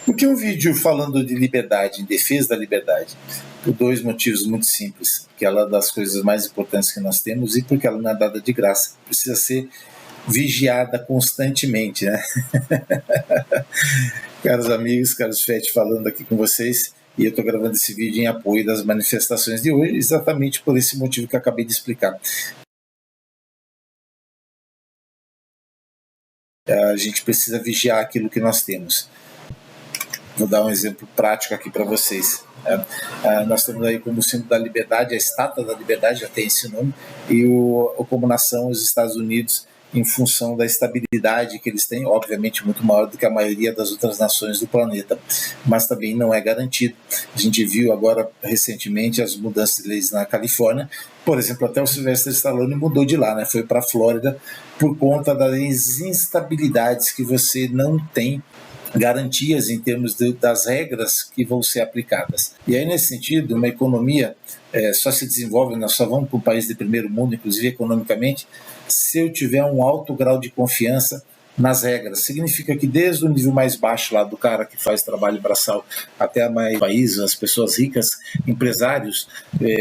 Por que um vídeo falando de liberdade, em defesa da liberdade? Por dois motivos muito simples. Porque ela é das coisas mais importantes que nós temos e porque ela não é dada de graça. Precisa ser vigiada constantemente, né? Caros amigos, caros Fete, falando aqui com vocês, e eu estou gravando esse vídeo em apoio das manifestações de hoje, exatamente por esse motivo que eu acabei de explicar. A gente precisa vigiar aquilo que nós temos. Vou dar um exemplo prático aqui para vocês. Nós temos aí como símbolo da liberdade, a Estátua da Liberdade, já tem esse nome, e como nação, os Estados Unidos, em função da estabilidade que eles têm, obviamente muito maior do que a maioria das outras nações do planeta, mas também não é garantido. A gente viu agora, recentemente, as mudanças de leis na Califórnia. Por exemplo, até o Sylvester Stallone mudou de lá, né? Foi para a Flórida por conta das instabilidades que você não tem garantias em termos das regras que vão ser aplicadas. E aí, nesse sentido, uma economia só se desenvolve, nós só vamos para um país de primeiro mundo, inclusive economicamente, se eu tiver um alto grau de confiança nas regras. Significa que desde o nível mais baixo lá do cara que faz trabalho braçal até mais países, as pessoas ricas, empresários,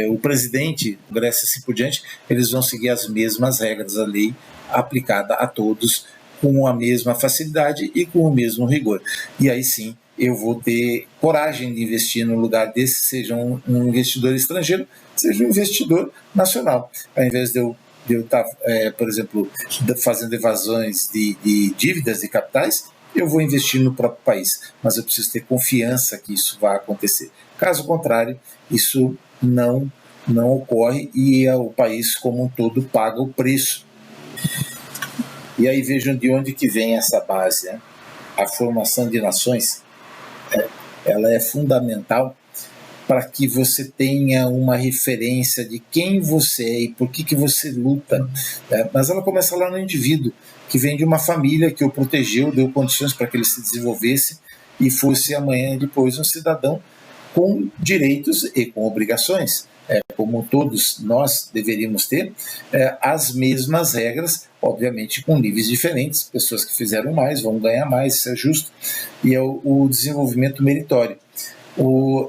o presidente, Grécia assim por diante, eles vão seguir as mesmas regras, a lei aplicada a todos com a mesma facilidade e com o mesmo rigor. E aí sim eu vou ter coragem de investir no lugar desse, seja um investidor estrangeiro, seja um investidor nacional. Ao invés de eu estar, por exemplo, fazendo evasões de dívidas de capitais, eu vou investir no próprio país, mas eu preciso ter confiança que isso vai acontecer. Caso contrário, isso não ocorre e o país como um todo paga o preço. E aí vejam de onde que vem essa base, né? A formação de nações, ela é fundamental para que você tenha uma referência de quem você é e por que você luta. Mas ela começa lá no indivíduo, que vem de uma família que o protegeu, deu condições para que ele se desenvolvesse e fosse amanhã e depois um cidadão com direitos e com obrigações. Como todos nós deveríamos ter, as mesmas regras, obviamente com níveis diferentes, pessoas que fizeram mais vão ganhar mais, isso é justo, e é o desenvolvimento meritório.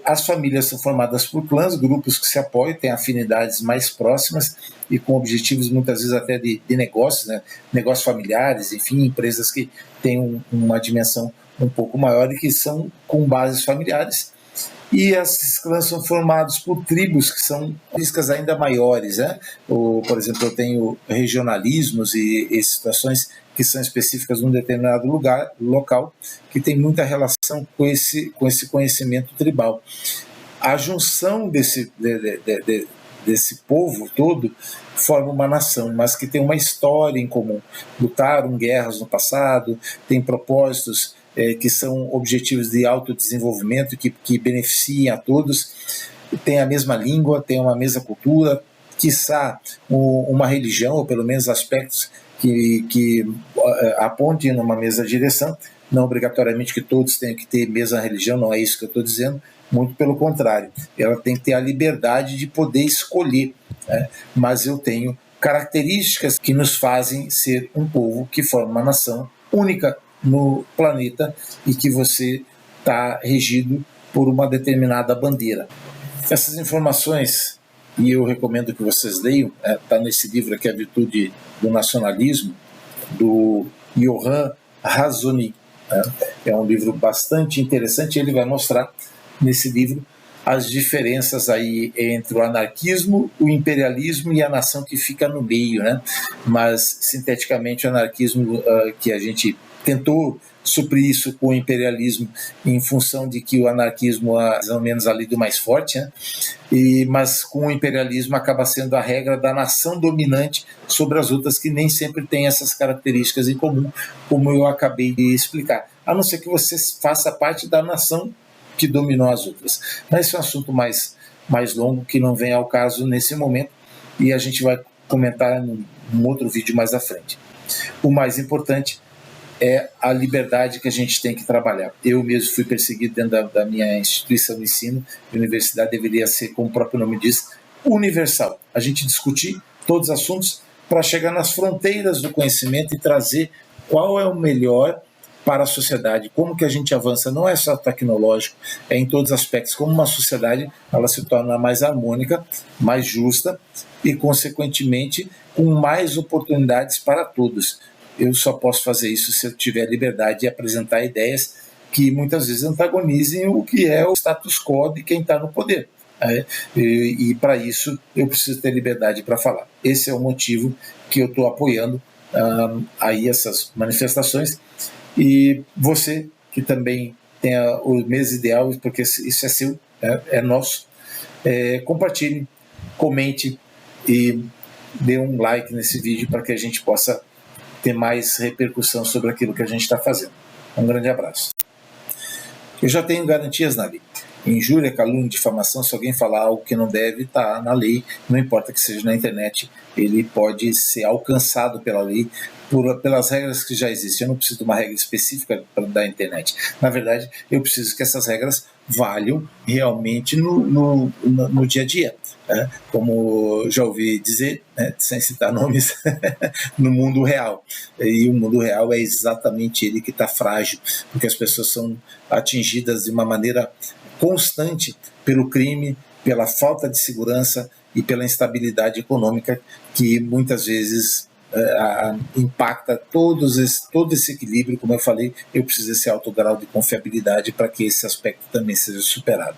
As famílias são formadas por clãs, grupos que se apoiam, têm afinidades mais próximas e com objetivos muitas vezes até de negócios, né? Negócios familiares, enfim, empresas que têm uma dimensão um pouco maior e que são com bases familiares. E esses clãs são formados por tribos que são riscas ainda maiores, né? Por exemplo, eu tenho regionalismos e situações que são específicas num determinado local, que tem muita relação com esse conhecimento tribal. A junção desse povo todo forma uma nação, mas que tem uma história em comum. Lutaram guerras no passado, tem propósitos que são objetivos de autodesenvolvimento que beneficiem a todos, tem a mesma língua, tem uma mesma cultura, quiçá uma religião, ou pelo menos aspectos que apontem numa mesma direção, não obrigatoriamente que todos tenham que ter a mesma religião, não é isso que eu estou dizendo, muito pelo contrário, ela tem que ter a liberdade de poder escolher, né? Mas eu tenho características que nos fazem ser um povo que forma uma nação única no planeta e que você está regido por uma determinada bandeira. Essas informações, e eu recomendo que vocês leiam, está nesse livro aqui, A Virtude do Nacionalismo, do Johan Razoni. É um livro bastante interessante, ele vai mostrar nesse livro as diferenças aí entre o anarquismo, o imperialismo e a nação que fica no meio, né? Mas, sinteticamente, o anarquismo que a gente tentou suprir isso com o imperialismo em função de que o anarquismo é mais ou menos ali do mais forte, né? Mas com o imperialismo acaba sendo a regra da nação dominante sobre as outras que nem sempre tem essas características em comum, como eu acabei de explicar. A não ser que você faça parte da nação que dominou as outras. Mas esse é um assunto mais longo que não vem ao caso nesse momento e a gente vai comentar num outro vídeo mais à frente. O mais importante é a liberdade que a gente tem que trabalhar. Eu mesmo fui perseguido dentro da minha instituição de ensino, a universidade deveria ser, como o próprio nome diz, universal. A gente discutir todos os assuntos para chegar nas fronteiras do conhecimento e trazer qual é o melhor para a sociedade, como que a gente avança, não é só tecnológico, é em todos os aspectos, como uma sociedade ela se torna mais harmônica, mais justa e, consequentemente, com mais oportunidades para todos. Eu só posso fazer isso se eu tiver liberdade de apresentar ideias que muitas vezes antagonizem o que é o status quo de quem está no poder. E para isso eu preciso ter liberdade para falar. Esse é o motivo que eu estou apoiando aí essas manifestações. E você que também tem o mês ideal, porque isso é seu, é nosso, compartilhe, comente e dê um like nesse vídeo para que a gente possa ter mais repercussão sobre aquilo que a gente está fazendo. Um grande abraço. Eu já tenho garantias na lei. Injúria, calúnia, difamação, se alguém falar algo que não deve, está na lei, não importa que seja na internet, ele pode ser alcançado pela lei, pelas regras que já existem. Eu não preciso de uma regra específica da internet. Na verdade, eu preciso que essas regras valham realmente no dia a dia. Como já ouvi dizer, sem citar nomes, no mundo real. E o mundo real é exatamente ele que está frágil, porque as pessoas são atingidas de uma maneira constante pelo crime, pela falta de segurança e pela instabilidade econômica que muitas vezes impacta todo esse equilíbrio. Como eu falei, eu preciso desse alto grau de confiabilidade para que esse aspecto também seja superado.